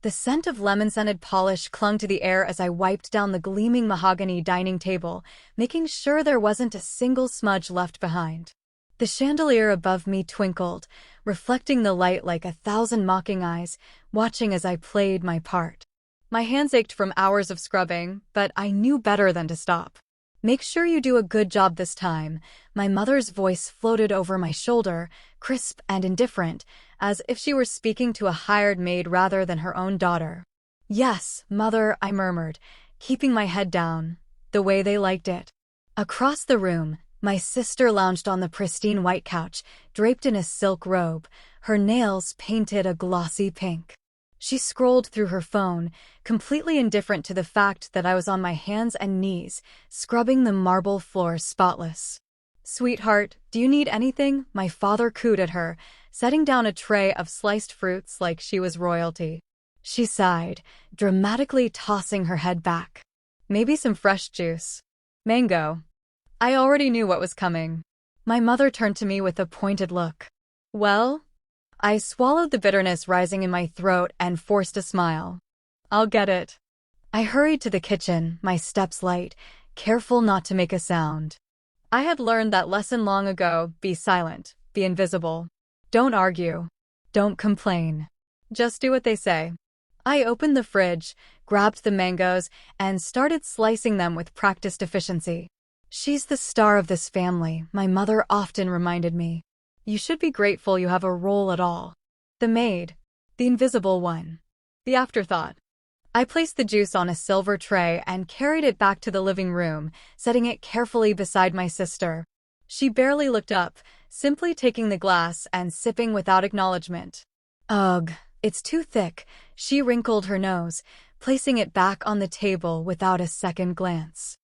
The scent of lemon-scented polish clung to the air as I wiped down the gleaming mahogany dining table, making sure there wasn't a single smudge left behind. The chandelier above me twinkled, reflecting the light like 1,000 mocking eyes, watching as I played my part. My hands ached from hours of scrubbing, but I knew better than to stop. "Make sure you do a good job this time," my mother's voice floated over my shoulder, crisp and indifferent, as if she were speaking to a hired maid rather than her own daughter. "Yes, Mother," I murmured, keeping my head down, the way they liked it. Across the room, my sister lounged on the pristine white couch, draped in a silk robe, her nails painted a glossy pink. She scrolled through her phone, completely indifferent to the fact that I was on my hands and knees, scrubbing the marble floor spotless. "Sweetheart, do you need anything?" my father cooed at her, setting down a tray of sliced fruits like she was royalty. She sighed, dramatically tossing her head back. "Maybe some fresh juice. Mango." I already knew what was coming. My mother turned to me with a pointed look. "Well?" I swallowed the bitterness rising in my throat and forced a smile. "I'll get it." I hurried to the kitchen, my steps light, careful not to make a sound. I had learned that lesson long ago: be silent, be invisible. Don't argue. Don't complain. Just do what they say. I opened the fridge, grabbed the mangoes, and started slicing them with practiced efficiency. "She's the star of this family," my mother often reminded me. "You should be grateful you have a role at all. The maid. The invisible one. The afterthought." I placed the juice on a silver tray and carried it back to the living room, setting it carefully beside my sister. She barely looked up, simply taking the glass and sipping without acknowledgement. "Ugh, it's too thick," she wrinkled her nose, placing it back on the table without a second glance.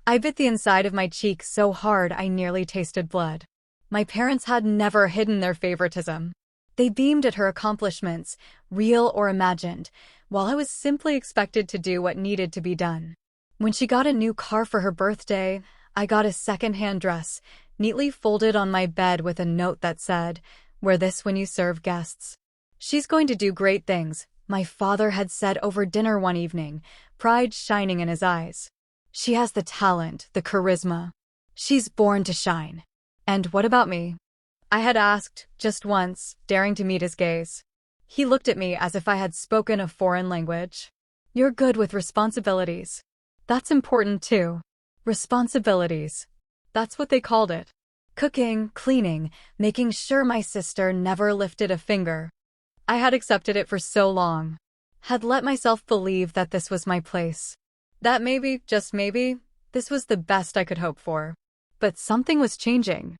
I bit the inside of my cheek so hard I nearly tasted blood. My parents had never hidden their favoritism. They beamed at her accomplishments, real or imagined, while I was simply expected to do what needed to be done. When she got a new car for her birthday, I got a second-hand dress, neatly folded on my bed with a note that said, "Wear this when you serve guests." "She's going to do great things," my father had said over dinner one evening, pride shining in his eyes. "She has the talent, the charisma. She's born to shine." "And what about me?" I had asked, just once, daring to meet his gaze. He looked at me as if I had spoken a foreign language. "You're good with responsibilities. That's important too." Responsibilities. That's what they called it. Cooking, cleaning, making sure my sister never lifted a finger. I had accepted it for so long. Had let myself believe that this was my place. That maybe, just maybe, this was the best I could hope for. But something was changing.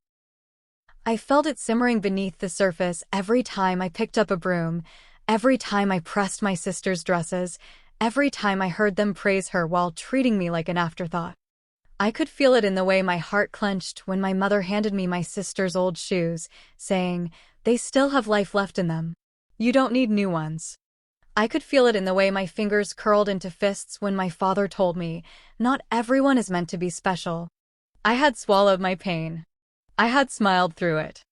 I felt it simmering beneath the surface every time I picked up a broom, every time I pressed my sister's dresses, every time I heard them praise her while treating me like an afterthought. I could feel it in the way my heart clenched when my mother handed me my sister's old shoes, saying, "They still have life left in them. You don't need new ones." I could feel it in the way my fingers curled into fists when my father told me, "Not everyone is meant to be special." I had swallowed my pain. I had smiled through it.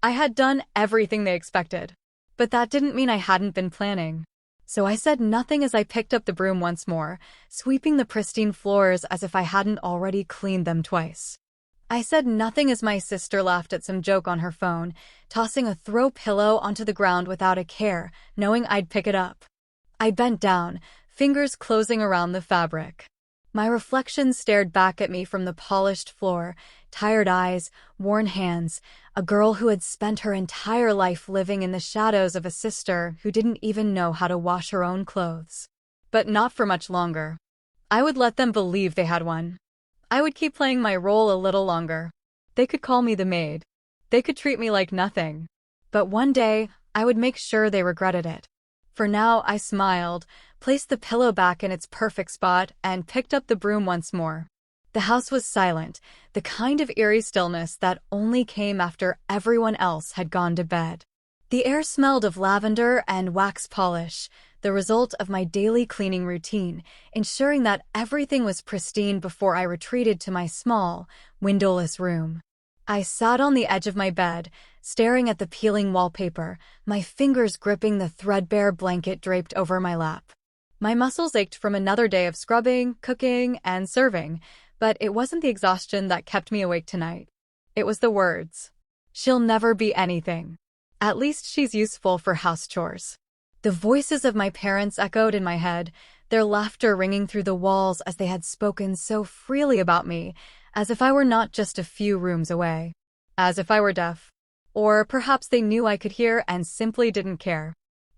I had done everything they expected. But that didn't mean I hadn't been planning. So I said nothing as I picked up the broom once more, sweeping the pristine floors as if I hadn't already cleaned them twice. I said nothing as my sister laughed at some joke on her phone, tossing a throw pillow onto the ground without a care, knowing I'd pick it up. I bent down, fingers closing around the fabric. My reflection stared back at me from the polished floor, tired eyes, worn hands, a girl who had spent her entire life living in the shadows of a sister who didn't even know how to wash her own clothes. But not for much longer. I would let them believe they had one. I would keep playing my role a little longer. They could call me the maid. They could treat me like nothing. But one day, I would make sure they regretted it. For now, I smiled, placed the pillow back in its perfect spot, and picked up the broom once more. The house was silent, the kind of eerie stillness that only came after everyone else had gone to bed. The air smelled of lavender and wax polish, the result of my daily cleaning routine, ensuring that everything was pristine before I retreated to my small, windowless room. I sat on the edge of my bed, staring at the peeling wallpaper, my fingers gripping the threadbare blanket draped over my lap. My muscles ached from another day of scrubbing, cooking, and serving, but it wasn't the exhaustion that kept me awake tonight. It was the words. She'll never be anything. At least she's useful for house chores. The voices of my parents echoed in my head, their laughter ringing through the walls as they had spoken so freely about me, as if I were not just a few rooms away. As if I were deaf. Or perhaps they knew I could hear and simply didn't care.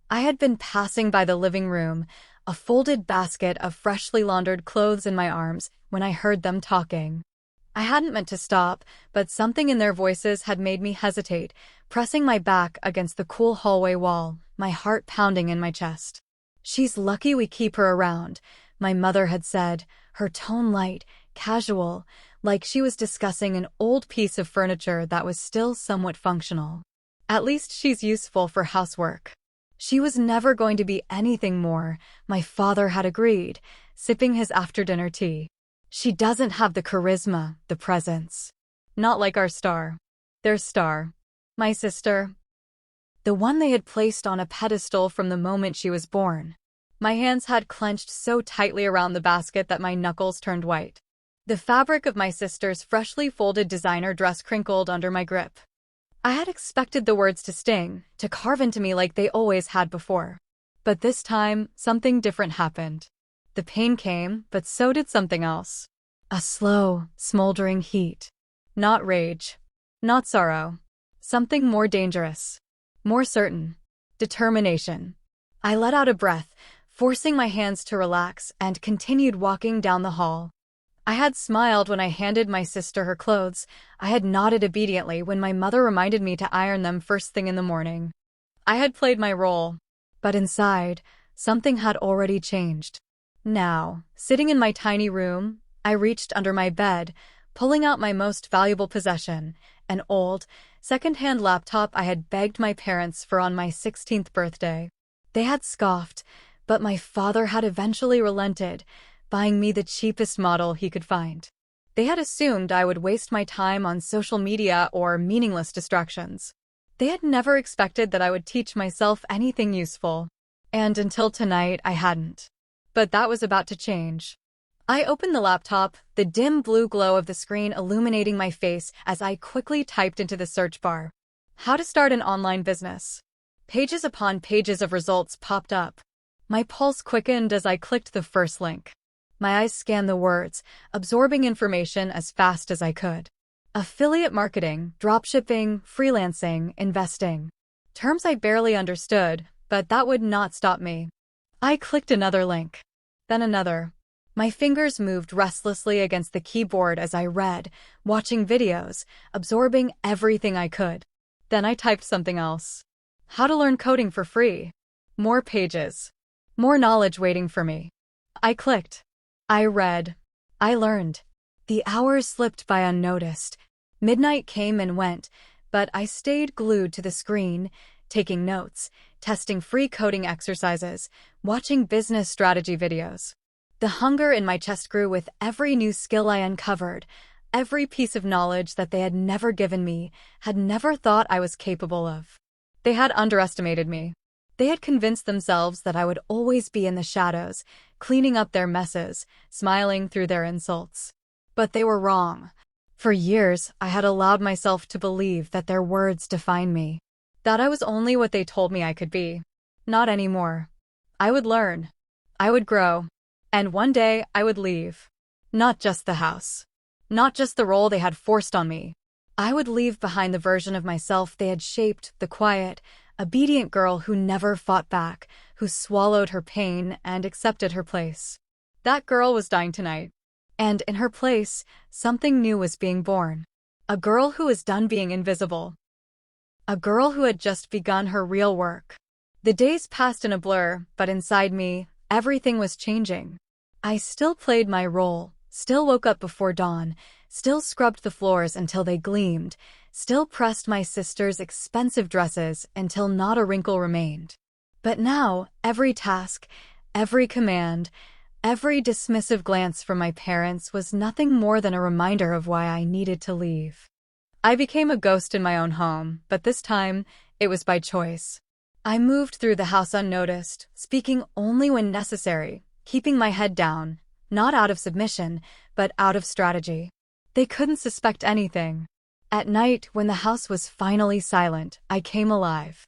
I had been passing by the living room, a folded basket of freshly laundered clothes in my arms, when I heard them talking. I hadn't meant to stop, but something in their voices had made me hesitate, pressing my back against the cool hallway wall, my heart pounding in my chest. She's lucky we keep her around, my mother had said, her tone light, casual, like she was discussing an old piece of furniture that was still somewhat functional. At least she's useful for housework. She was never going to be anything more, my father had agreed, sipping his after-dinner tea. She doesn't have the charisma, the presence. Not like our star. Their star. My sister. The one they had placed on a pedestal from the moment she was born. My hands had clenched so tightly around the basket that my knuckles turned white. The fabric of my sister's freshly folded designer dress crinkled under my grip. I had expected the words to sting, to carve into me like they always had before. But this time, something different happened. The pain came, but so did something else. A slow, smoldering heat. Not rage. Not sorrow. Something more dangerous. More certain. Determination. I let out a breath, forcing my hands to relax, and continued walking down the hall. I had smiled when I handed my sister her clothes. I had nodded obediently when my mother reminded me to iron them first thing in the morning. I had played my role. But inside, something had already changed. Now, sitting in my tiny room, I reached under my bed, pulling out my most valuable possession, an old, second-hand laptop I had begged my parents for on my 16th birthday. They had scoffed, but my father had eventually relented, buying me the cheapest model he could find. They had assumed I would waste my time on social media or meaningless distractions. They had never expected that I would teach myself anything useful. And until tonight, I hadn't. But that was about to change. I opened the laptop, the dim blue glow of the screen illuminating my face as I quickly typed into the search bar. How to start an online business. Pages upon pages of results popped up. My pulse quickened as I clicked the first link. My eyes scanned the words, absorbing information as fast as I could. Affiliate marketing, dropshipping, freelancing, investing. Terms I barely understood, but that would not stop me. I clicked another link. Then another. My fingers moved restlessly against the keyboard as I read, watching videos, absorbing everything I could. Then I typed something else. How to learn coding for free. More pages. More knowledge waiting for me. I clicked. I read. I learned. The hours slipped by unnoticed. Midnight came and went, but I stayed glued to the screen, taking notes, testing free coding exercises, watching business strategy videos. The hunger in my chest grew with every new skill I uncovered, every piece of knowledge that they had never given me, had never thought I was capable of. They had underestimated me. They had convinced themselves that I would always be in the shadows, cleaning up their messes, smiling through their insults. But they were wrong. For years, I had allowed myself to believe that their words defined me, that I was only what they told me I could be. Not anymore. I would learn. I would grow. And one day, I would leave. Not just the house. Not just the role they had forced on me. I would leave behind the version of myself they had shaped, the quiet, obedient girl who never fought back, who swallowed her pain and accepted her place. That girl was dying tonight. And in her place, something new was being born. A girl who was done being invisible. A girl who had just begun her real work. The days passed in a blur, but inside me, everything was changing. I still played my role, still woke up before dawn, still scrubbed the floors until they gleamed, still pressed my sister's expensive dresses until not a wrinkle remained. But now, every task, every command, every dismissive glance from my parents was nothing more than a reminder of why I needed to leave. I became a ghost in my own home, but this time, it was by choice. I moved through the house unnoticed, speaking only when necessary, keeping my head down, not out of submission, but out of strategy. They couldn't suspect anything. At night, when the house was finally silent, I came alive.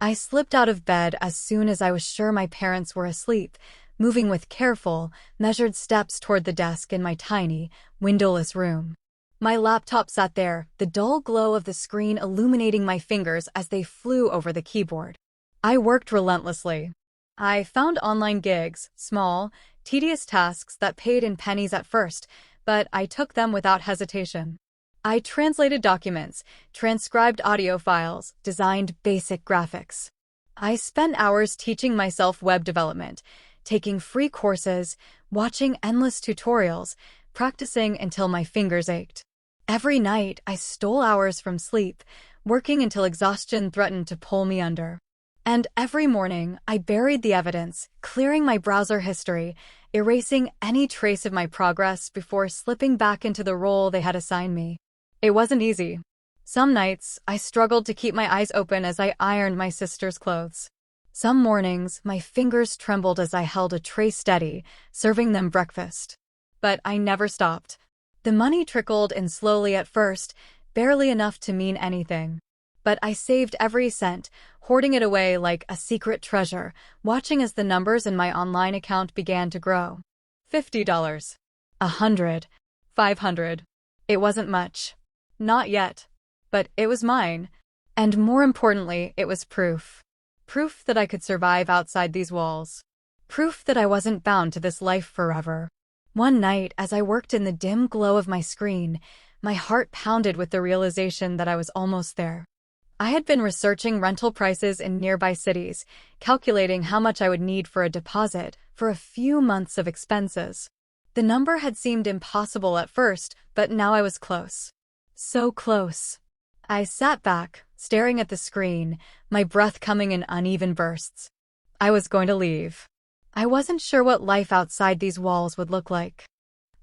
I slipped out of bed as soon as I was sure my parents were asleep, moving with careful, measured steps toward the desk in my tiny, windowless room. My laptop sat there, the dull glow of the screen illuminating my fingers as they flew over the keyboard. I worked relentlessly. I found online gigs, small, tedious tasks that paid in pennies at first, but I took them without hesitation. I translated documents, transcribed audio files, designed basic graphics. I spent hours teaching myself web development, taking free courses, watching endless tutorials, practicing until my fingers ached. Every night, I stole hours from sleep, working until exhaustion threatened to pull me under. And every morning, I buried the evidence, clearing my browser history, erasing any trace of my progress before slipping back into the role they had assigned me. It wasn't easy. Some nights, I struggled to keep my eyes open as I ironed my sister's clothes. Some mornings, my fingers trembled as I held a tray steady, serving them breakfast. But I never stopped. The money trickled in slowly at first, barely enough to mean anything. But I saved every cent, hoarding it away like a secret treasure, watching as the numbers in my online account began to grow. $50, $100, $500. It wasn't much. Not yet. But it was mine. And more importantly, it was proof. Proof that I could survive outside these walls. Proof that I wasn't bound to this life forever. One night, as I worked in the dim glow of my screen, my heart pounded with the realization that I was almost there. I had been researching rental prices in nearby cities, calculating how much I would need for a deposit for a few months of expenses. The number had seemed impossible at first, but now I was close. So close. I sat back, staring at the screen, my breath coming in uneven bursts. I was going to leave. I wasn't sure what life outside these walls would look like.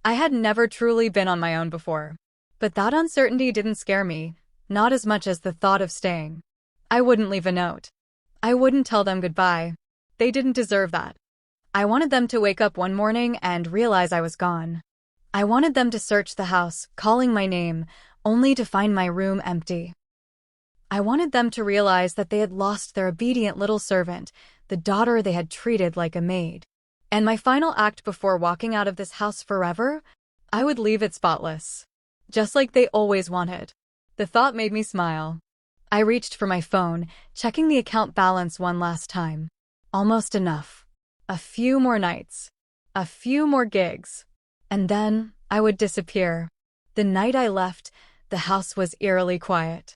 I had never truly been on my own before. But that uncertainty didn't scare me, not as much as the thought of staying. I wouldn't leave a note. I wouldn't tell them goodbye. They didn't deserve that. I wanted them to wake up one morning and realize I was gone. I wanted them to search the house, calling my name, only to find my room empty. I wanted them to realize that they had lost their obedient little servant, the daughter they had treated like a maid. And my final act before walking out of this house forever? I would leave it spotless. Just like they always wanted. The thought made me smile. I reached for my phone, checking the account balance one last time. Almost enough. A few more nights. A few more gigs. And then, I would disappear. The night I left, the house was eerily quiet.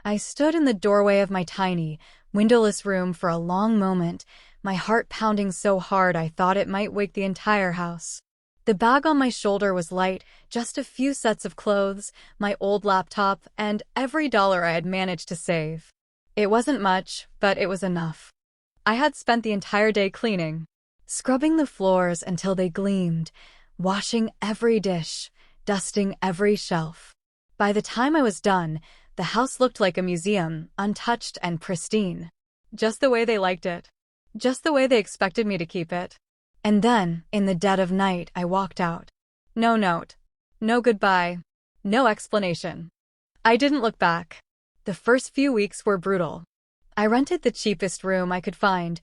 I stood in the doorway of my tiny, windowless room for a long moment, my heart pounding so hard I thought it might wake the entire house. The bag on my shoulder was light, just a few sets of clothes, my old laptop, and every dollar I had managed to save. It wasn't much, but it was enough. I had spent the entire day cleaning, scrubbing the floors until they gleamed, washing every dish, dusting every shelf. By the time I was done, the house looked like a museum, untouched and pristine. Just the way they liked it. Just the way they expected me to keep it. And then, in the dead of night, I walked out. No note. No goodbye. No explanation. I didn't look back. The first few weeks were brutal. I rented the cheapest room I could find,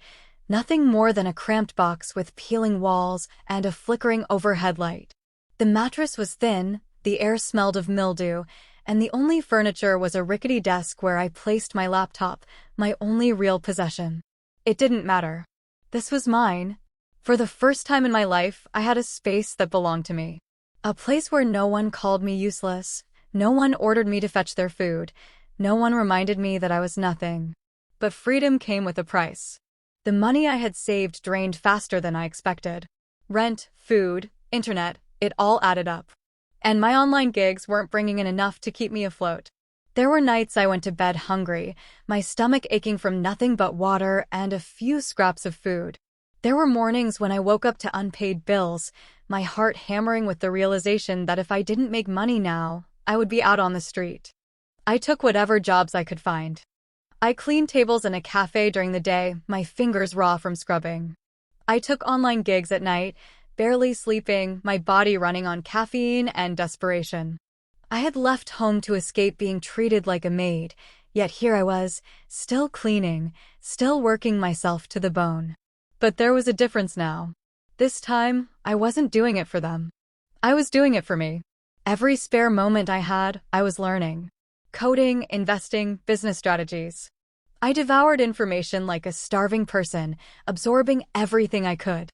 nothing more than a cramped box with peeling walls and a flickering overhead light. The mattress was thin, the air smelled of mildew, and the only furniture was a rickety desk where I placed my laptop, my only real possession. It didn't matter. This was mine. For the first time in my life, I had a space that belonged to me. A place where no one called me useless, no one ordered me to fetch their food, no one reminded me that I was nothing. But freedom came with a price. The money I had saved drained faster than I expected. Rent, food, internet, it all added up. And my online gigs weren't bringing in enough to keep me afloat. There were nights I went to bed hungry, my stomach aching from nothing but water and a few scraps of food. There were mornings when I woke up to unpaid bills, my heart hammering with the realization that if I didn't make money now, I would be out on the street. I took whatever jobs I could find. I cleaned tables in a cafe during the day, my fingers raw from scrubbing. I took online gigs at night, barely sleeping, my body running on caffeine and desperation. I had left home to escape being treated like a maid, yet here I was, still cleaning, still working myself to the bone. But there was a difference now. This time, I wasn't doing it for them. I was doing it for me. Every spare moment I had, I was learning. Coding, investing, business strategies. I devoured information like a starving person, absorbing everything I could.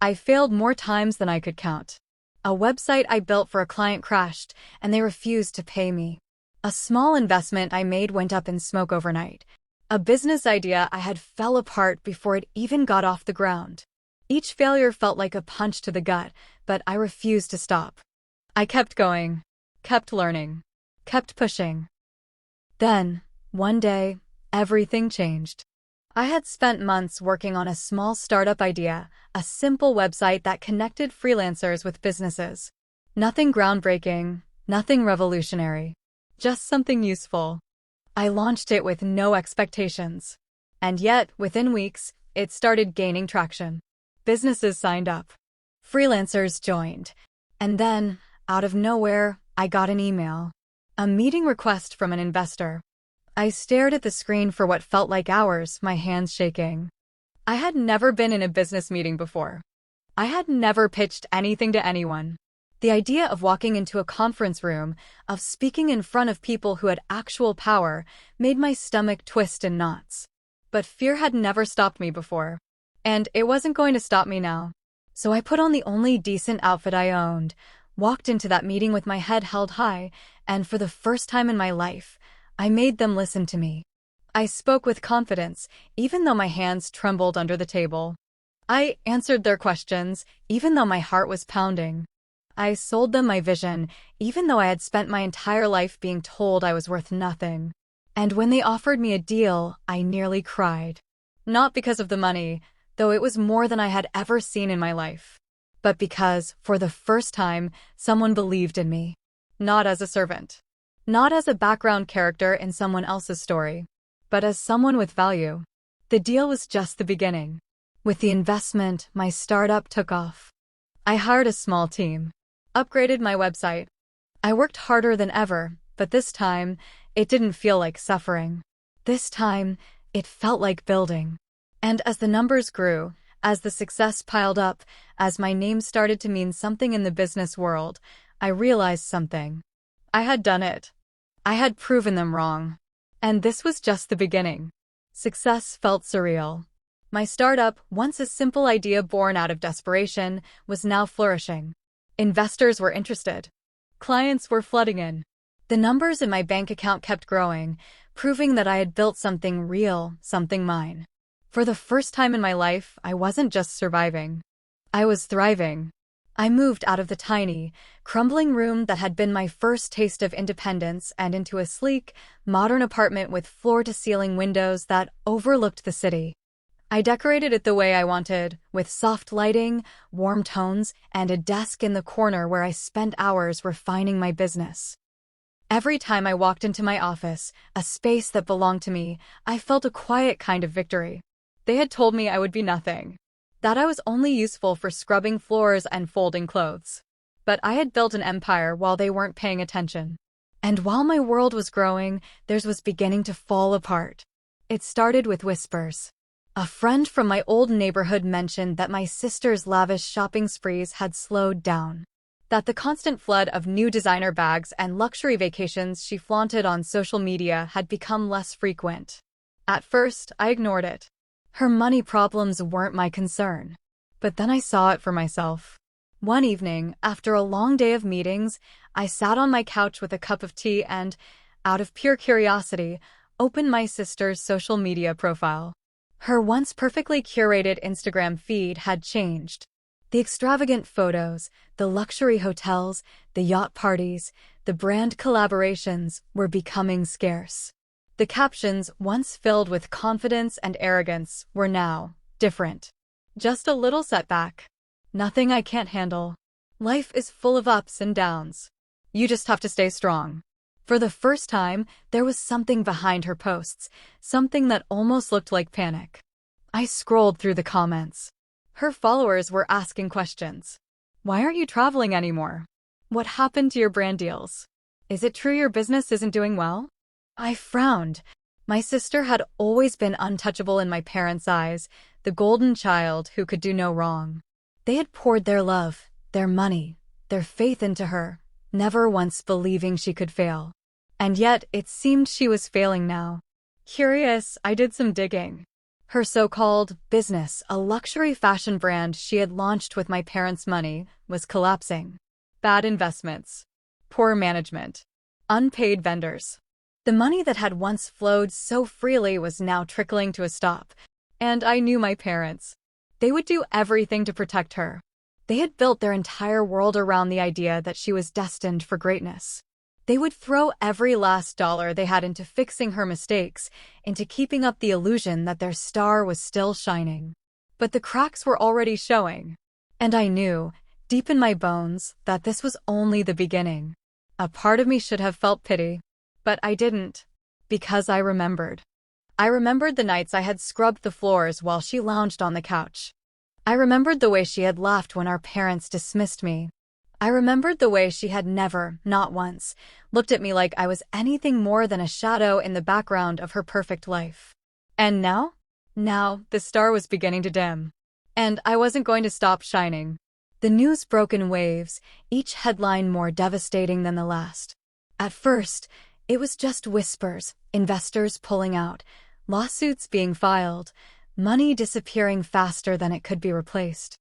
I failed more times than I could count. A website I built for a client crashed, and they refused to pay me. A small investment I made went up in smoke overnight. A business idea I had fell apart before it even got off the ground. Each failure felt like a punch to the gut, but I refused to stop. I kept going, kept learning, kept pushing. Then, one day, everything changed. I had spent months working on a small startup idea, a simple website that connected freelancers with businesses. Nothing groundbreaking, nothing revolutionary, just something useful. I launched it with no expectations. And yet, within weeks, it started gaining traction. Businesses signed up. Freelancers joined. And then, out of nowhere, I got an email. A meeting request from an investor. I stared at the screen for what felt like hours, my hands shaking. I had never been in a business meeting before. I had never pitched anything to anyone. The idea of walking into a conference room, of speaking in front of people who had actual power, made my stomach twist in knots. But fear had never stopped me before. And it wasn't going to stop me now. So I put on the only decent outfit I owned, walked into that meeting with my head held high, and for the first time in my life, I made them listen to me. I spoke with confidence, even though my hands trembled under the table. I answered their questions, even though my heart was pounding. I sold them my vision, even though I had spent my entire life being told I was worth nothing. And when they offered me a deal, I nearly cried. Not because of the money, though it was more than I had ever seen in my life, but because, for the first time, someone believed in me. Not as a servant. Not as a background character in someone else's story, but as someone with value. The deal was just the beginning. With the investment, my startup took off. I hired a small team, upgraded my website. I worked harder than ever, but this time, it didn't feel like suffering. This time, it felt like building. And as the numbers grew, as the success piled up, as my name started to mean something in the business world, I realized something. I had done it. I had proven them wrong. And this was just the beginning. Success felt surreal. My startup, once a simple idea born out of desperation, was now flourishing. Investors were interested. Clients were flooding in. The numbers in my bank account kept growing, proving that I had built something real, something mine. For the first time in my life, I wasn't just surviving. I was thriving. I moved out of the tiny, crumbling room that had been my first taste of independence and into a sleek, modern apartment with floor-to-ceiling windows that overlooked the city. I decorated it the way I wanted, with soft lighting, warm tones, and a desk in the corner where I spent hours refining my business. Every time I walked into my office, a space that belonged to me, I felt a quiet kind of victory. They had told me I would be nothing. That I was only useful for scrubbing floors and folding clothes. But I had built an empire while they weren't paying attention. And while my world was growing, theirs was beginning to fall apart. It started with whispers. A friend from my old neighborhood mentioned that my sister's lavish shopping sprees had slowed down. That the constant flood of new designer bags and luxury vacations she flaunted on social media had become less frequent. At first, I ignored it. Her money problems weren't my concern. But then I saw it for myself. One evening, after a long day of meetings, I sat on my couch with a cup of tea and, out of pure curiosity, opened my sister's social media profile. Her once perfectly curated Instagram feed had changed. The extravagant photos, the luxury hotels, the yacht parties, the brand collaborations were becoming scarce. The captions, once filled with confidence and arrogance, were now different. Just a little setback. Nothing I can't handle. Life is full of ups and downs. You just have to stay strong. For the first time, there was something behind her posts, something that almost looked like panic. I scrolled through the comments. Her followers were asking questions. Why aren't you traveling anymore? What happened to your brand deals? Is it true your business isn't doing well? I frowned. My sister had always been untouchable in my parents' eyes, the golden child who could do no wrong. They had poured their love, their money, their faith into her, never once believing she could fail. And yet, it seemed she was failing now. Curious, I did some digging. Her so-called business, a luxury fashion brand she had launched with my parents' money, was collapsing. Bad investments. Poor management. Unpaid vendors. The money that had once flowed so freely was now trickling to a stop. And I knew my parents. They would do everything to protect her. They had built their entire world around the idea that she was destined for greatness. They would throw every last dollar they had into fixing her mistakes, into keeping up the illusion that their star was still shining. But the cracks were already showing. And I knew, deep in my bones, that this was only the beginning. A part of me should have felt pity. But I didn't. Because I remembered. I remembered the nights I had scrubbed the floors while she lounged on the couch. I remembered the way she had laughed when our parents dismissed me. I remembered the way she had never, not once, looked at me like I was anything more than a shadow in the background of her perfect life. And now? Now, the star was beginning to dim. And I wasn't going to stop shining. The news broke in waves, each headline more devastating than the last. At first, it was just whispers, investors pulling out, lawsuits being filed, money disappearing faster than it could be replaced.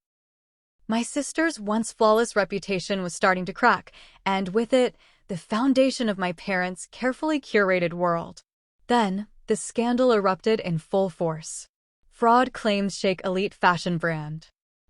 My sister's once flawless reputation was starting to crack, and with it, the foundation of my parents' carefully curated world. Then, the scandal erupted in full force. Fraud claims shake elite fashion brand.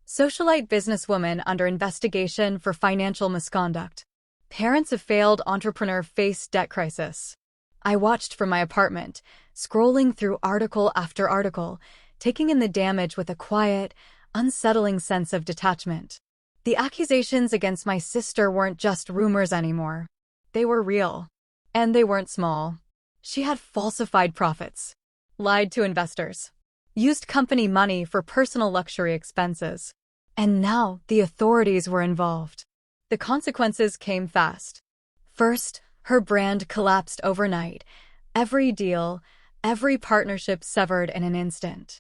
Socialite businesswoman under investigation for financial misconduct. Parents of failed entrepreneur face debt crisis. I watched from my apartment, scrolling through article after article, taking in the damage with a quiet, unsettling sense of detachment. The accusations against my sister weren't just rumors anymore. They were real. And they weren't small. She had falsified profits, lied to investors, used company money for personal luxury expenses. And now the authorities were involved. The consequences came fast. First, her brand collapsed overnight. Every deal, every partnership severed in an instant.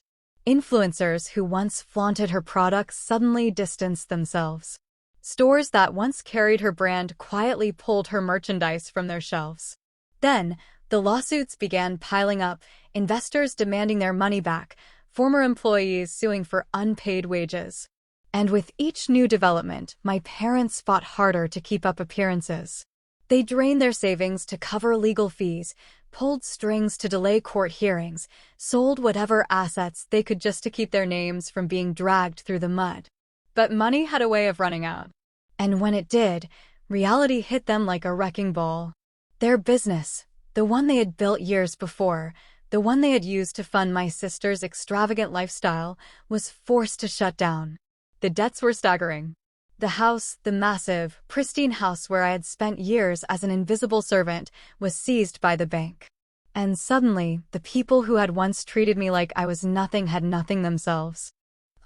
Influencers who once flaunted her products suddenly distanced themselves. Stores that once carried her brand quietly pulled her merchandise from their shelves. Then, the lawsuits began piling up, investors demanding their money back, former employees suing for unpaid wages. And with each new development, my parents fought harder to keep up appearances. They drained their savings to cover legal fees, pulled strings to delay court hearings, sold whatever assets they could just to keep their names from being dragged through the mud. But money had a way of running out. And when it did, reality hit them like a wrecking ball. Their business, the one they had built years before, the one they had used to fund my sister's extravagant lifestyle, was forced to shut down. The debts were staggering. The house, the massive, pristine house where I had spent years as an invisible servant, was seized by the bank. And suddenly, the people who had once treated me like I was nothing had nothing themselves.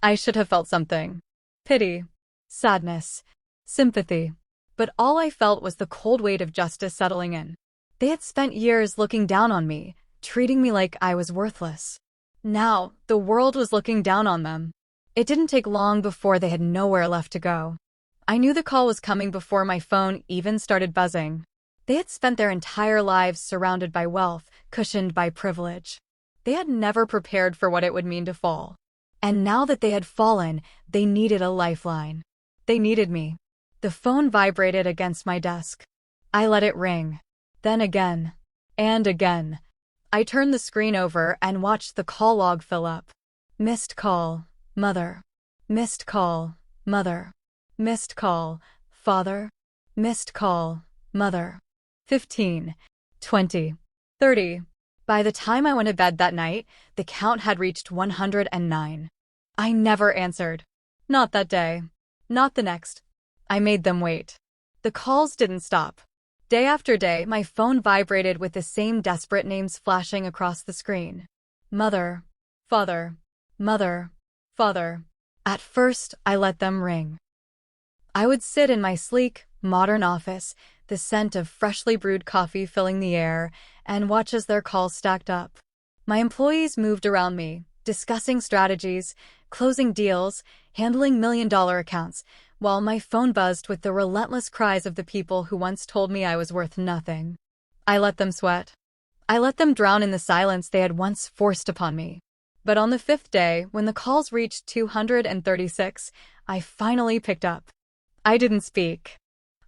I should have felt something. Pity, sadness, sympathy. But all I felt was the cold weight of justice settling in. They had spent years looking down on me, treating me like I was worthless. Now, the world was looking down on them. It didn't take long before they had nowhere left to go. I knew the call was coming before my phone even started buzzing. They had spent their entire lives surrounded by wealth, cushioned by privilege. They had never prepared for what it would mean to fall. And now that they had fallen, they needed a lifeline. They needed me. The phone vibrated against my desk. I let it ring. Then again. And again. I turned the screen over and watched the call log fill up. Missed call. Mother. Missed call. Mother. Missed call. Father. Missed call. Mother. 15. 20. 30. By the time I went to bed that night, the count had reached 109. I never answered. Not that day. Not the next. I made them wait. The calls didn't stop. Day after day, my phone vibrated with the same desperate names flashing across the screen. Mother, father, mother, father. At first, I let them ring. I would sit in my sleek, modern office, the scent of freshly brewed coffee filling the air, and watch as their calls stacked up. My employees moved around me, discussing strategies, closing deals, handling million-dollar accounts, while my phone buzzed with the relentless cries of the people who once told me I was worth nothing. I let them sweat. I let them drown in the silence they had once forced upon me. But on the fifth day, when the calls reached 236, I finally picked up. I didn't speak.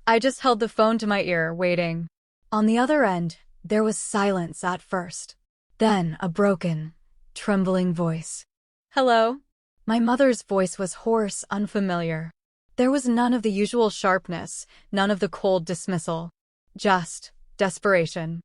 I just held the phone to my ear, waiting. On the other end, there was silence at first. Then a broken, trembling voice. Hello? My mother's voice was hoarse, unfamiliar. There was none of the usual sharpness, none of the cold dismissal. Just desperation.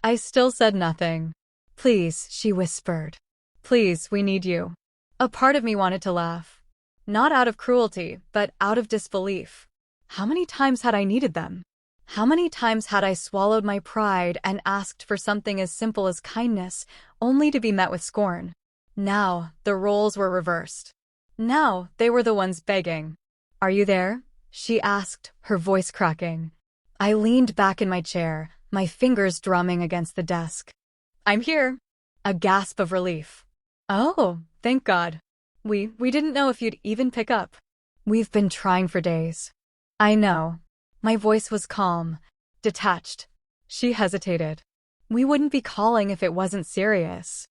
I still said nothing. Please, she whispered. Please, we need you. A part of me wanted to laugh. Not out of cruelty, but out of disbelief. How many times had I needed them? How many times had I swallowed my pride and asked for something as simple as kindness, only to be met with scorn? Now, the roles were reversed. Now, they were the ones begging. Are you there? She asked, her voice cracking. I leaned back in my chair, my fingers drumming against the desk. I'm here. A gasp of relief. Oh, thank God. We didn't know if you'd even pick up. We've been trying for days. I know. My voice was calm, detached. She hesitated. We wouldn't be calling if it wasn't serious.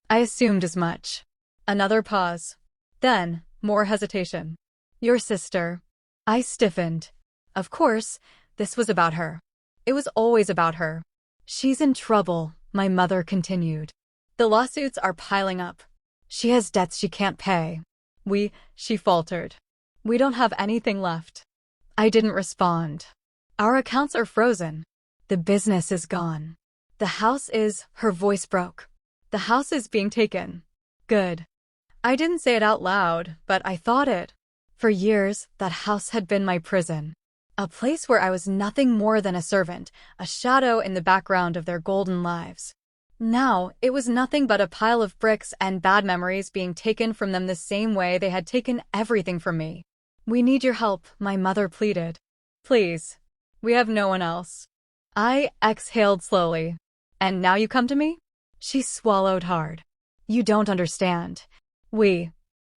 I assumed as much. Another pause. Then, more hesitation. Your sister. I stiffened. Of course, this was about her. It was always about her. She's in trouble, my mother continued. The lawsuits are piling up. She has debts she can't pay. She faltered. We don't have anything left. I didn't respond. Our accounts are frozen. The business is gone. Her voice broke. The house is being taken. Good. I didn't say it out loud, but I thought it. For years, that house had been my prison. A place where I was nothing more than a servant, a shadow in the background of their golden lives. Now, it was nothing but a pile of bricks and bad memories being taken from them the same way they had taken everything from me. We need your help, my mother pleaded. Please. We have no one else. I exhaled slowly. And now you come to me? She swallowed hard. You don't understand.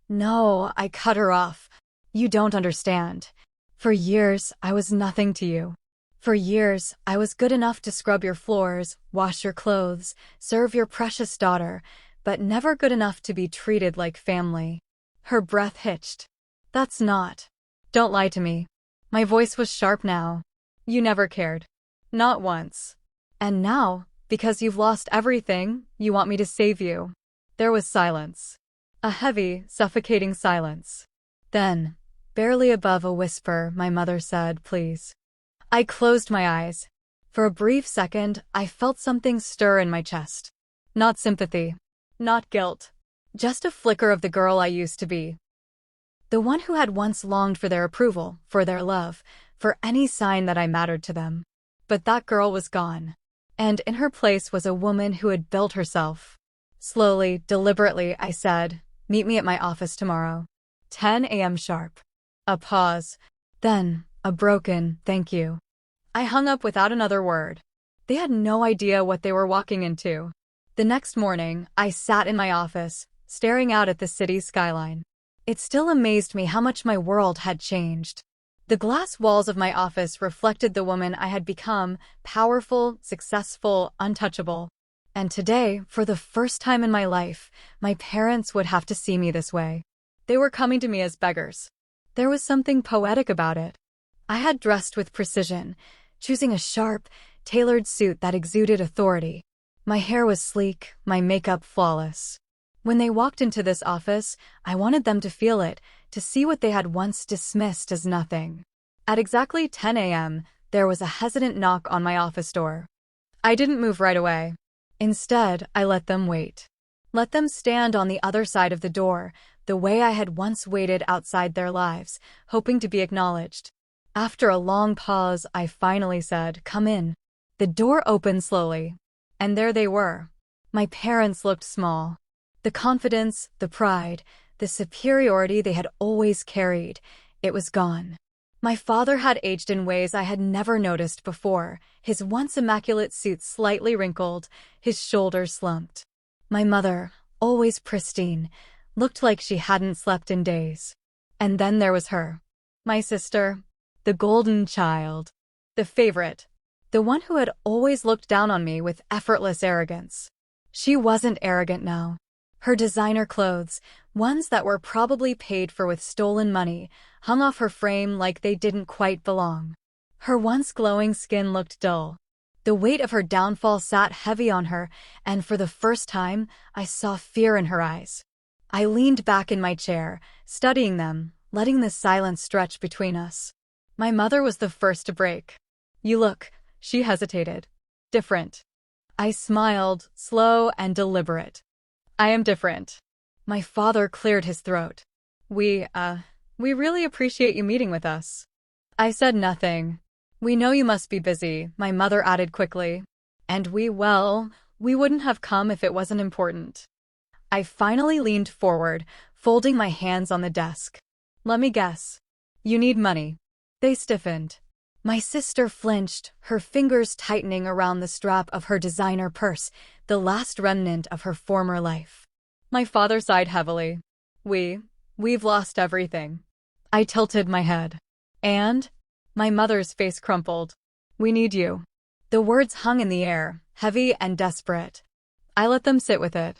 No, I cut her off. You don't understand. For years, I was nothing to you. For years, I was good enough to scrub your floors, wash your clothes, serve your precious daughter, but never good enough to be treated like family. Her breath hitched. That's not. Don't lie to me. My voice was sharp now. You never cared. Not once. And now, because you've lost everything, you want me to save you. There was silence. A heavy, suffocating silence. Then, barely above a whisper, my mother said, please. I closed my eyes. For a brief second, I felt something stir in my chest. Not sympathy. Not guilt. Just a flicker of the girl I used to be. The one who had once longed for their approval, for their love, for any sign that I mattered to them. But that girl was gone. And in her place was a woman who had built herself. Slowly, deliberately, I said, meet me at my office tomorrow. 10 a.m. sharp. A pause. Then, a broken, thank you. I hung up without another word. They had no idea what they were walking into. The next morning, I sat in my office, staring out at the city's skyline. It still amazed me how much my world had changed. The glass walls of my office reflected the woman I had become, powerful, successful, untouchable. And today, for the first time in my life, my parents would have to see me this way. They were coming to me as beggars. There was something poetic about it. I had dressed with precision, choosing a sharp, tailored suit that exuded authority. My hair was sleek, my makeup flawless. When they walked into this office, I wanted them to feel it, to see what they had once dismissed as nothing. At exactly 10 a.m., there was a hesitant knock on my office door. I didn't move right away. Instead, I let them wait. Let them stand on the other side of the door, the way I had once waited outside their lives, hoping to be acknowledged. After a long pause, I finally said, "Come in." The door opened slowly, and there they were. My parents looked small. The confidence, the pride, the superiority they had always carried, it was gone. My father had aged in ways I had never noticed before, his once immaculate suit slightly wrinkled, his shoulders slumped. My mother, always pristine, looked like she hadn't slept in days. And then there was her, my sister, the golden child, the favorite, the one who had always looked down on me with effortless arrogance. She wasn't arrogant now. Her designer clothes, ones that were probably paid for with stolen money, hung off her frame like they didn't quite belong. Her once glowing skin looked dull. The weight of her downfall sat heavy on her, and for the first time, I saw fear in her eyes. I leaned back in my chair, studying them, letting the silence stretch between us. My mother was the first to break. "You look," she hesitated, "different." I smiled, slow and deliberate. "I am different." My father cleared his throat. We really appreciate you meeting with us." I said nothing. "We know you must be busy," my mother added quickly. "And we wouldn't have come if it wasn't important." I finally leaned forward, folding my hands on the desk. "Let me guess. You need money." They stiffened. My sister flinched, her fingers tightening around the strap of her designer purse, the last remnant of her former life. My father sighed heavily. We've lost everything." I tilted my head. "And?" My mother's face crumpled. "We need you." The words hung in the air, heavy and desperate. I let them sit with it.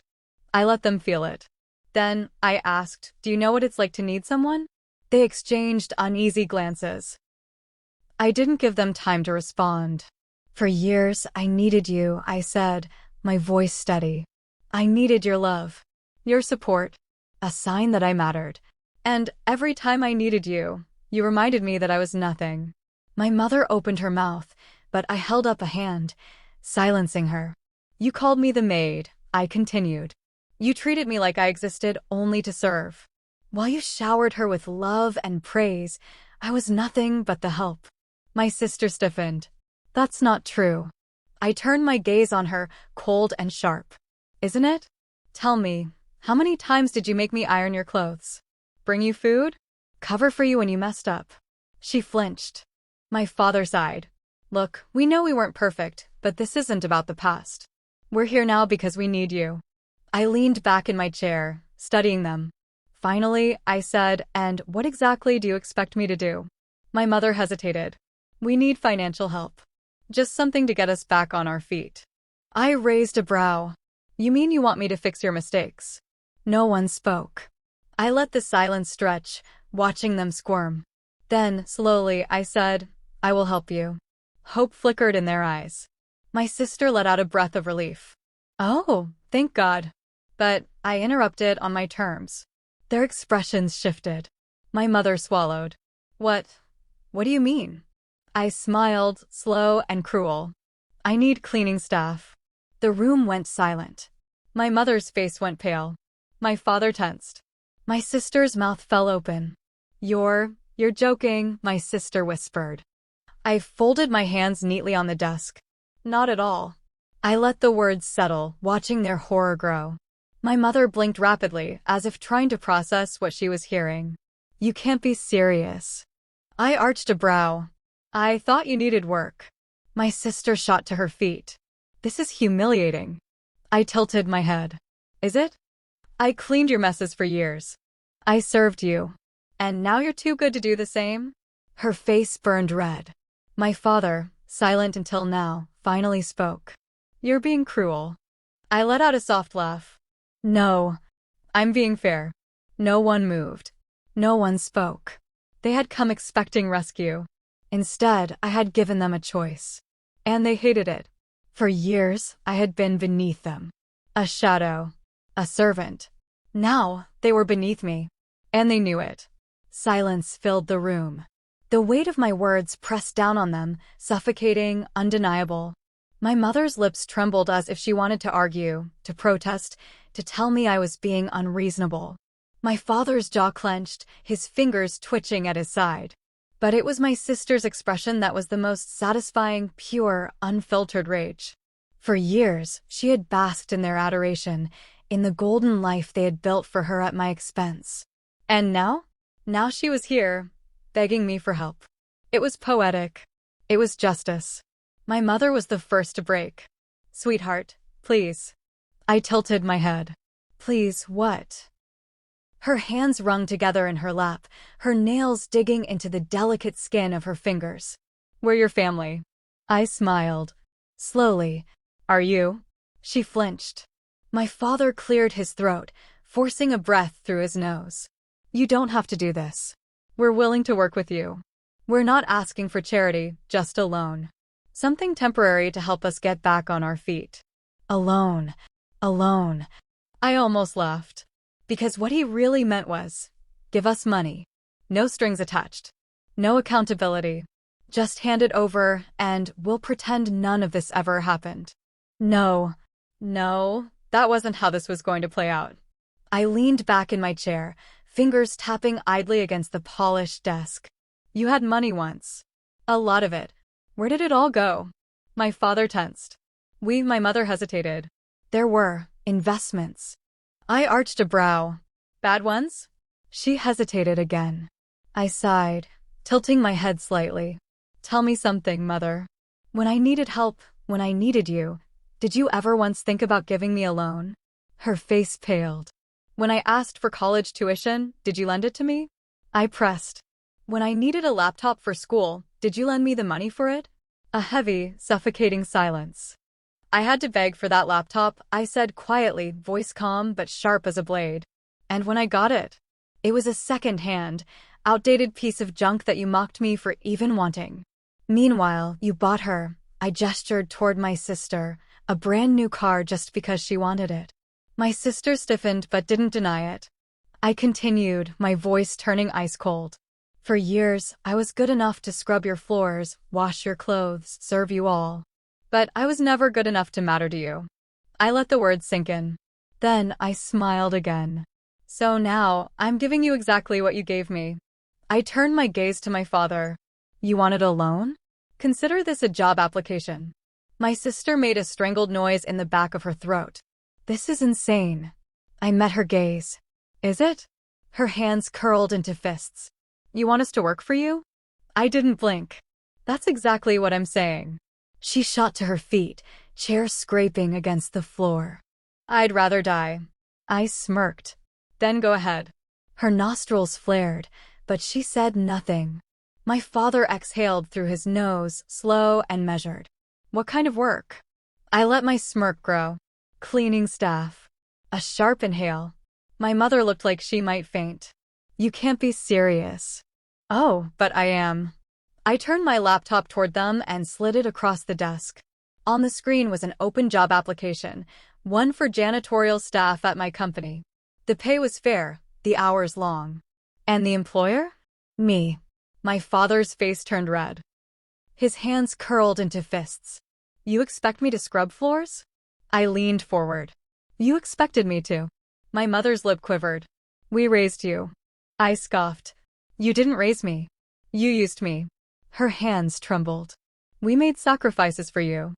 I let them feel it. Then, I asked, "Do you know what it's like to need someone?" They exchanged uneasy glances. I didn't give them time to respond. "For years, I needed you," I said, my voice steady. "I needed your love, your support, a sign that I mattered. And every time I needed you, you reminded me that I was nothing." My mother opened her mouth, but I held up a hand, silencing her. "You called me the maid," I continued. "You treated me like I existed only to serve. While you showered her with love and praise, I was nothing but the help." My sister stiffened. "That's not true." I turned my gaze on her, cold and sharp. "Isn't it? Tell me, how many times did you make me iron your clothes? Bring you food? Cover for you when you messed up?" She flinched. My father sighed. "Look, we know we weren't perfect, but this isn't about the past. We're here now because we need you." I leaned back in my chair, studying them. Finally, I said, "And what exactly do you expect me to do?" My mother hesitated. "We need financial help. Just something to get us back on our feet." I raised a brow. "You mean you want me to fix your mistakes?" No one spoke. I let the silence stretch, watching them squirm. Then, slowly, I said, "I will help you." Hope flickered in their eyes. My sister let out a breath of relief. "Oh, thank God." But I interrupted on my terms. Their expressions shifted. My mother swallowed. What do you mean?" I smiled, slow and cruel. "I need cleaning staff." The room went silent. My mother's face went pale. My father tensed. My sister's mouth fell open. You're joking," my sister whispered. I folded my hands neatly on the desk. "Not at all." I let the words settle, watching their horror grow. My mother blinked rapidly, as if trying to process what she was hearing. "You can't be serious." I arched a brow. "I thought you needed work." My sister shot to her feet. "This is humiliating." I tilted my head. "Is it? I cleaned your messes for years. I served you. And now you're too good to do the same?" Her face burned red. My father, silent until now, finally spoke. "You're being cruel." I let out a soft laugh. "No, I'm being fair." No one moved. No one spoke. They had come expecting rescue. Instead, I had given them a choice. And they hated it. For years, I had been beneath them. A shadow. A servant. Now, they were beneath me. And they knew it. Silence filled the room. The weight of my words pressed down on them, suffocating, undeniable. My mother's lips trembled as if she wanted to argue, to protest, to tell me I was being unreasonable. My father's jaw clenched, his fingers twitching at his side. But it was my sister's expression that was the most satisfying, pure, unfiltered rage. For years, she had basked in their adoration, in the golden life they had built for her at my expense. And now? Now she was here, begging me for help. It was poetic. It was justice. My mother was the first to break. "Sweetheart, please." I tilted my head. "Please, what?" Her hands wrung together in her lap, her nails digging into the delicate skin of her fingers. "We're your family." I smiled. Slowly. "Are you?" She flinched. My father cleared his throat, forcing a breath through his nose. "You don't have to do this. We're willing to work with you. We're not asking for charity, just a loan. Something temporary to help us get back on our feet." Alone. Alone. I almost laughed. Because what he really meant was, give us money. No strings attached. No accountability. Just hand it over, and we'll pretend none of this ever happened. No, that wasn't how this was going to play out. I leaned back in my chair, fingers tapping idly against the polished desk. "You had money once. A lot of it. Where did it all go?" My father tensed. My mother hesitated. "There were investments." I arched a brow. "Bad ones?" She hesitated again. I sighed, tilting my head slightly. "Tell me something, Mother. When I needed help, when I needed you, did you ever once think about giving me a loan?" Her face paled. "When I asked for college tuition, did you lend it to me?" I pressed. "When I needed a laptop for school, did you lend me the money for it?" A heavy, suffocating silence. "I had to beg for that laptop," I said quietly, voice calm but sharp as a blade. "And when I got it, it was a second-hand, outdated piece of junk that you mocked me for even wanting. Meanwhile, you bought her," I gestured toward my sister, "a brand new car just because she wanted it." My sister stiffened but didn't deny it. I continued, my voice turning ice cold. "For years, I was good enough to scrub your floors, wash your clothes, serve you all. But I was never good enough to matter to you." I let the words sink in. Then I smiled again. "So now, I'm giving you exactly what you gave me." I turned my gaze to my father. "You wanted a loan? Consider this a job application." My sister made a strangled noise in the back of her throat. "This is insane." I met her gaze. "Is it?" Her hands curled into fists. "You want us to work for you?" I didn't blink. "That's exactly what I'm saying." She shot to her feet, chair scraping against the floor. "I'd rather die." I smirked. "Then go ahead." Her nostrils flared, but she said nothing. My father exhaled through his nose, slow and measured. "What kind of work?" I let my smirk grow. "Cleaning staff." A sharp inhale. My mother looked like she might faint. "You can't be serious." "Oh, but I am." I turned my laptop toward them and slid it across the desk. On the screen was an open job application, one for janitorial staff at my company. The pay was fair, the hours long. And the employer? Me. My father's face turned red. His hands curled into fists. "You expect me to scrub floors?" I leaned forward. "You expected me to." My mother's lip quivered. "We raised you." I scoffed. "You didn't raise me. You used me." Her hands trembled. "We made sacrifices for you."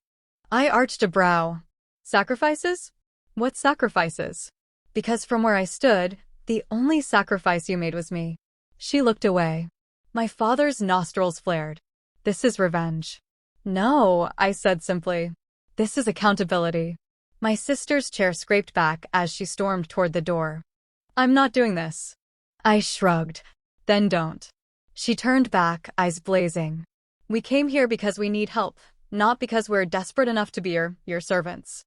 I arched a brow. "Sacrifices? What sacrifices?" "Because from where I stood, the only sacrifice you made was me." She looked away. My father's nostrils flared. "This is revenge." "No," I said simply. "This is accountability." My sister's chair scraped back as she stormed toward the door. "I'm not doing this." I shrugged. "Then don't." She turned back, eyes blazing. "We came here because we need help, not because we're desperate enough to be your servants."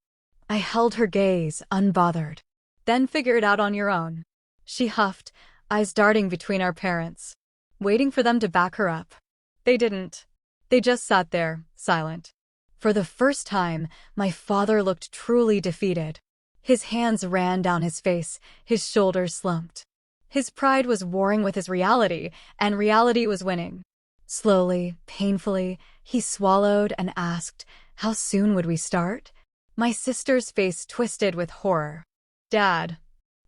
I held her gaze, unbothered. "Then figure it out on your own." She huffed, eyes darting between our parents, waiting for them to back her up. They didn't. They just sat there, silent. For the first time, my father looked truly defeated. His hands ran down his face, his shoulders slumped. His pride was warring with his reality, and reality was winning. Slowly, painfully, he swallowed and asked, "How soon would we start?" My sister's face twisted with horror. "Dad."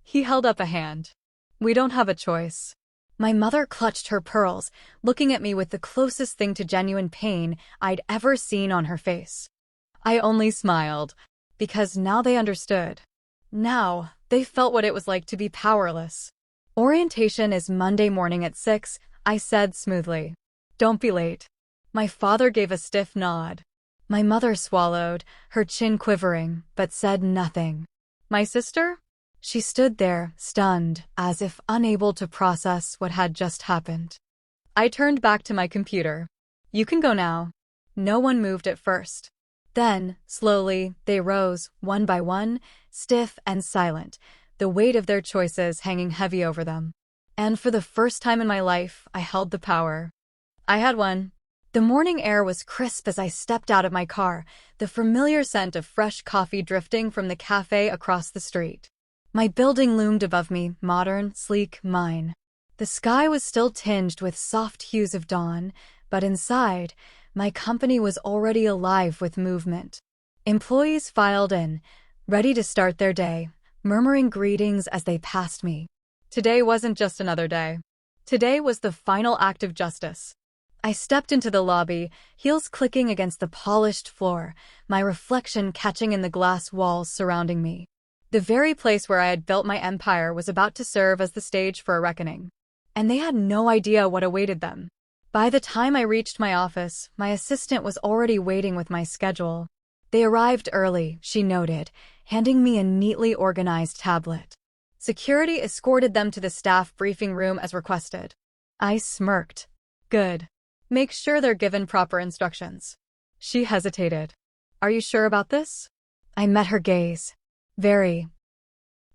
He held up a hand. "We don't have a choice." My mother clutched her pearls, looking at me with the closest thing to genuine pain I'd ever seen on her face. I only smiled, because now they understood. Now, they felt what it was like to be powerless. Orientation is Monday morning at 6, I said smoothly. Don't be late. My father gave a stiff nod. My mother swallowed, her chin quivering, but said nothing. My sister? She stood there, stunned, as if unable to process what had just happened. I turned back to my computer. You can go now. No one moved at first. Then, slowly, they rose, one by one, stiff and silent, the weight of their choices hanging heavy over them. And for the first time in my life, I held the power. I had one. The morning air was crisp as I stepped out of my car, the familiar scent of fresh coffee drifting from the cafe across the street. My building loomed above me, modern, sleek, mine. The sky was still tinged with soft hues of dawn, but inside, my company was already alive with movement. Employees filed in, ready to start their day, murmuring greetings as they passed me. Today wasn't just another day. Today was the final act of justice. I stepped into the lobby, heels clicking against the polished floor, my reflection catching in the glass walls surrounding me. The very place where I had built my empire was about to serve as the stage for a reckoning. And they had no idea what awaited them. By the time I reached my office, my assistant was already waiting with my schedule. They arrived early, she noted, handing me a neatly organized tablet. Security escorted them to the staff briefing room as requested. I smirked. Good. Make sure they're given proper instructions. She hesitated. Are you sure about this? I met her gaze. Very.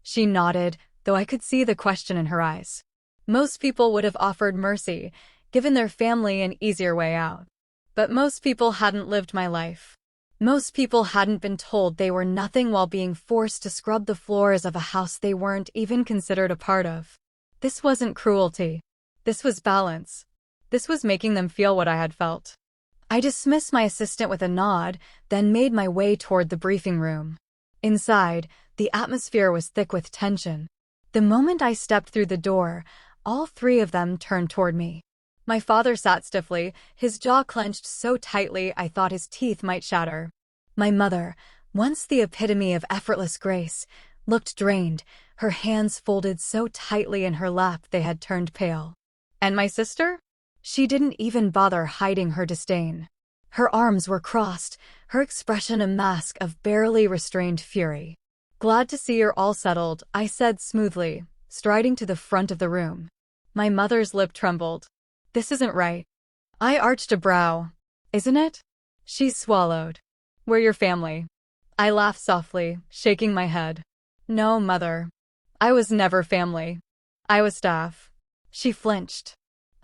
She nodded, though I could see the question in her eyes. Most people would have offered mercy, given their family an easier way out. But most people hadn't lived my life. Most people hadn't been told they were nothing while being forced to scrub the floors of a house they weren't even considered a part of. This wasn't cruelty. This was balance. This was making them feel what I had felt. I dismissed my assistant with a nod, then made my way toward the briefing room. Inside, the atmosphere was thick with tension. The moment I stepped through the door, all three of them turned toward me. My father sat stiffly, his jaw clenched so tightly I thought his teeth might shatter. My mother, once the epitome of effortless grace, looked drained, her hands folded so tightly in her lap they had turned pale. And my sister? She didn't even bother hiding her disdain. Her arms were crossed, her expression a mask of barely restrained fury. Glad to see you're all settled, I said smoothly, striding to the front of the room. My mother's lip trembled. This isn't right. I arched a brow. Isn't it? She swallowed. We're your family. I laughed softly, shaking my head. No, Mother. I was never family. I was staff. She flinched.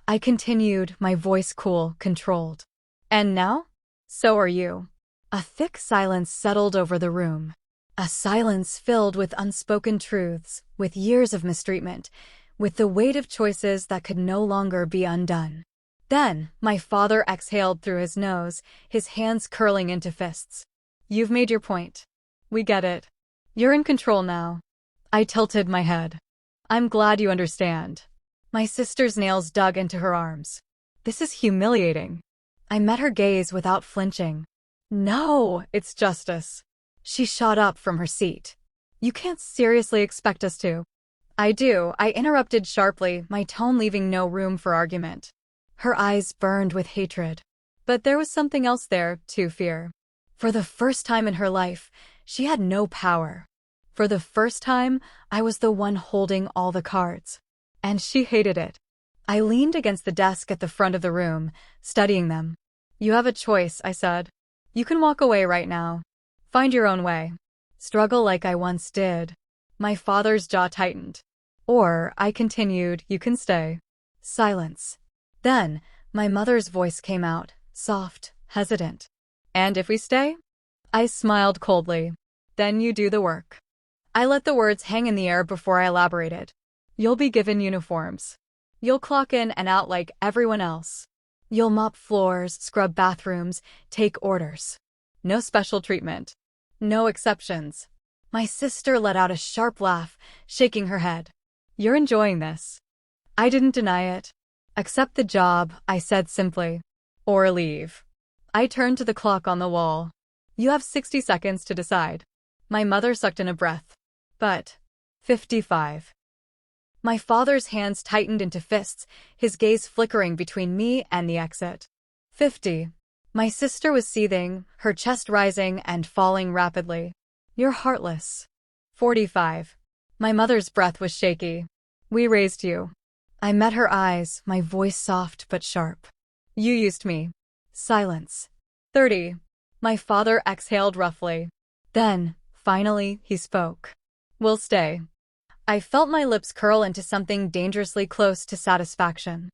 I continued, my voice cool, controlled. And now? So are you. A thick silence settled over the room. A silence filled with unspoken truths, with years of mistreatment, with the weight of choices that could no longer be undone. Then, my father exhaled through his nose, his hands curling into fists. You've made your point. We get it. You're in control now. I tilted my head. I'm glad you understand. My sister's nails dug into her arms. This is humiliating. I met her gaze without flinching. No, it's justice. She shot up from her seat. You can't seriously expect us to. I do, I interrupted sharply, my tone leaving no room for argument. Her eyes burned with hatred. But there was something else there, too, fear. For the first time in her life, she had no power. For the first time, I was the one holding all the cards. And she hated it. I leaned against the desk at the front of the room, studying them. You have a choice, I said. You can walk away right now. Find your own way. Struggle like I once did. My father's jaw tightened. Or, I continued, you can stay. Silence. Then, my mother's voice came out, soft, hesitant. And if we stay? I smiled coldly. Then you do the work. I let the words hang in the air before I elaborated. You'll be given uniforms. You'll clock in and out like everyone else. You'll mop floors, scrub bathrooms, take orders. No special treatment. No exceptions. My sister let out a sharp laugh, shaking her head. You're enjoying this. I didn't deny it. Accept the job, I said simply. Or leave. I turned to the clock on the wall. You have 60 seconds to decide. My mother sucked in a breath. But 55. My father's hands tightened into fists, his gaze flickering between me and the exit. 50. My sister was seething, her chest rising and falling rapidly. You're heartless. 45. My mother's breath was shaky. We raised you. I met her eyes, my voice soft but sharp. You used me. Silence. 30. My father exhaled roughly. Then, finally, he spoke. We'll stay. I felt my lips curl into something dangerously close to satisfaction.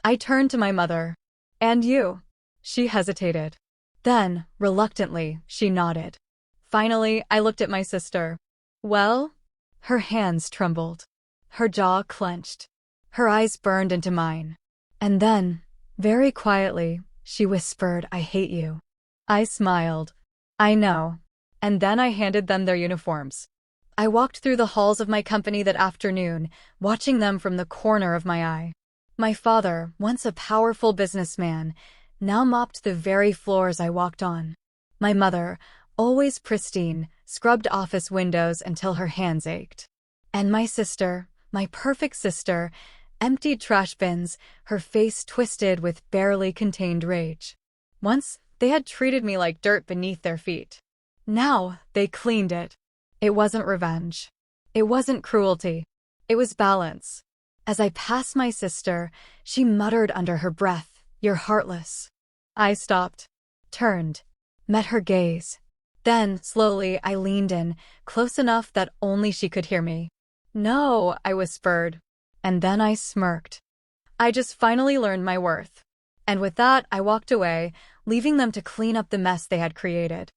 I turned to my mother. And you? She hesitated. Then, reluctantly, she nodded. Finally, I looked at my sister. Well? Her hands trembled. Her jaw clenched. Her eyes burned into mine. And then, very quietly, she whispered, I hate you. I smiled. I know. And then I handed them their uniforms. I walked through the halls of my company that afternoon, watching them from the corner of my eye. My father, once a powerful businessman, now mopped the very floors I walked on. My mother, always pristine, scrubbed office windows until her hands ached. And my sister, my perfect sister, emptied trash bins, her face twisted with barely contained rage. Once, they had treated me like dirt beneath their feet. Now, they cleaned it. It wasn't revenge. It wasn't cruelty. It was balance. As I passed my sister, she muttered under her breath, You're heartless. I stopped, turned, met her gaze. Then, slowly, I leaned in, close enough that only she could hear me. No, I whispered. And then I smirked. I just finally learned my worth. And with that, I walked away, leaving them to clean up the mess they had created.